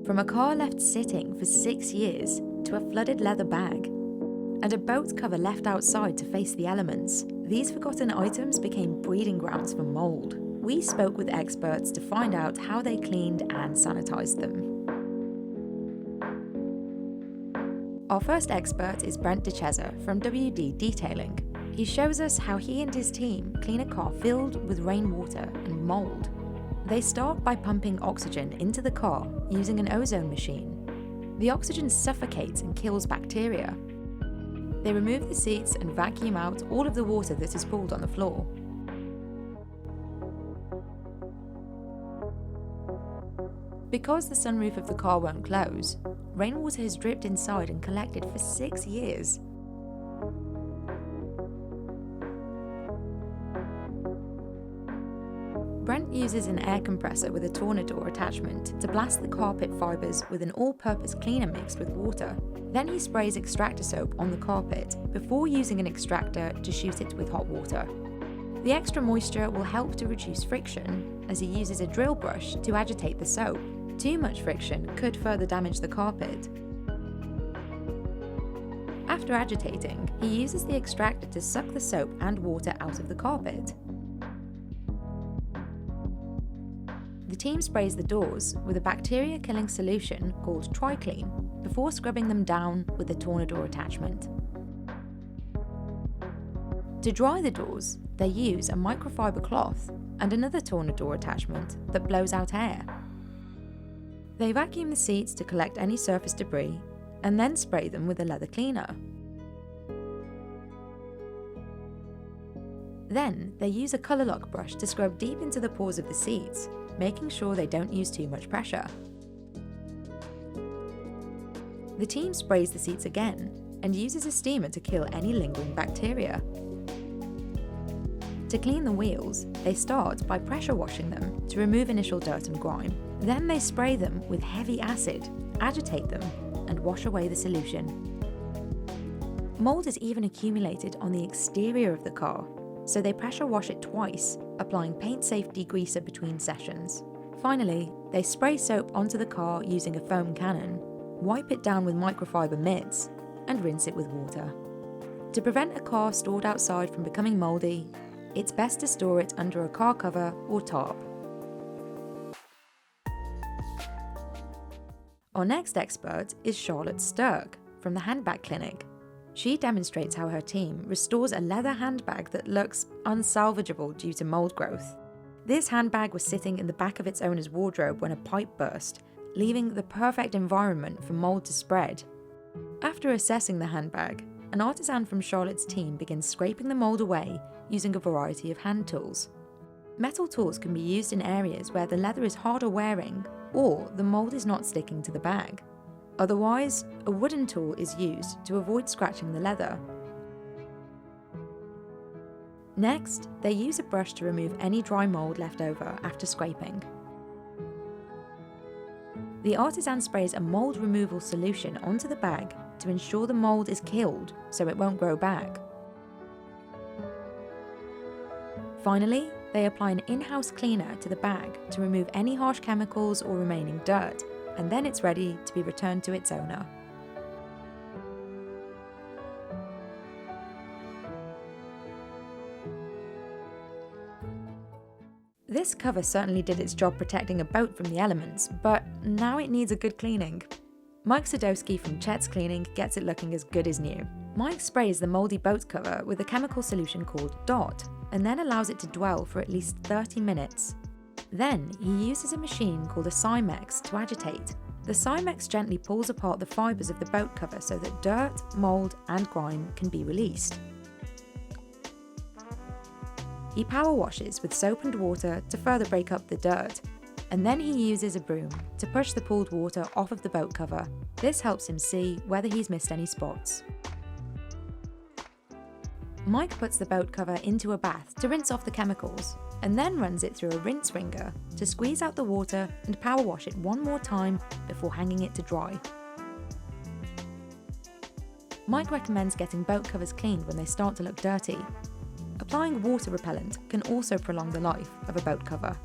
From a car left sitting for 6 years to a flooded leather bag, and a boat cover left outside to face the elements, these forgotten items became breeding grounds for mold. We spoke with experts to find out how they cleaned and sanitized them. Our first expert is Brent DeChesa from WD Detailing. He shows us how he and his team clean a car filled with rainwater and mold. They start by pumping oxygen into the car using an ozone machine. The oxygen suffocates and kills bacteria. They remove the seats and vacuum out all of the water that is pooled on the floor. Because the sunroof of the car won't close, rainwater has dripped inside and collected for 6 years. Brent uses an air compressor with a tornador attachment to blast the carpet fibres with an all-purpose cleaner mixed with water. Then he sprays extractor soap on the carpet before using an extractor to shoot it with hot water. The extra moisture will help to reduce friction as he uses a drill brush to agitate the soap. Too much friction could further damage the carpet. After agitating, he uses the extractor to suck the soap and water out of the carpet. The team sprays the doors with a bacteria-killing solution called Triclean before scrubbing them down with a tornador attachment. To dry the doors, they use a microfiber cloth and another tornador attachment that blows out air. They vacuum the seats to collect any surface debris and then spray them with a leather cleaner. Then they use a colour lock brush to scrub deep into the pores of the seats, making sure they don't use too much pressure. The team sprays the seats again and uses a steamer to kill any lingering bacteria. To clean the wheels, they start by pressure washing them to remove initial dirt and grime. Then they spray them with heavy acid, agitate them, and wash away the solution. Mold is even accumulated on the exterior of the car, so they pressure wash it twice, applying paint-safe degreaser between sessions. Finally, they spray soap onto the car using a foam cannon, wipe it down with microfiber mitts, and rinse it with water. To prevent a car stored outside from becoming mouldy, it's best to store it under a car cover or tarp. Our next expert is Charlotte Sturck from the Handbag Clinic. She demonstrates how her team restores a leather handbag that looks unsalvageable due to mold growth. This handbag was sitting in the back of its owner's wardrobe when a pipe burst, leaving the perfect environment for mold to spread. After assessing the handbag, an artisan from Charlotte's team begins scraping the mold away using a variety of hand tools. Metal tools can be used in areas where the leather is harder wearing or the mold is not sticking to the bag. Otherwise, a wooden tool is used to avoid scratching the leather. Next, they use a brush to remove any dry mold left over after scraping. The artisan sprays a mold removal solution onto the bag to ensure the mold is killed so it won't grow back. Finally, they apply an in-house cleaner to the bag to remove any harsh chemicals or remaining dirt, and then it's ready to be returned to its owner. This cover certainly did its job protecting a boat from the elements, but now it needs a good cleaning. Mike Sadowski from Chet's Cleaning gets it looking as good as new. Mike sprays the mouldy boat cover with a chemical solution called DOT, and then allows it to dwell for at least 30 minutes. Then he uses a machine called a Cymex to agitate. The Cymex gently pulls apart the fibres of the boat cover so that dirt, mould and grime can be released. He power washes with soap and water to further break up the dirt, and then he uses a broom to push the pooled water off of the boat cover. This helps him see whether he's missed any spots. Mike puts the boat cover into a bath to rinse off the chemicals, and then runs it through a rinse wringer to squeeze out the water and power wash it one more time before hanging it to dry. Mike recommends getting boat covers cleaned when they start to look dirty. Applying water repellent can also prolong the life of a boat cover.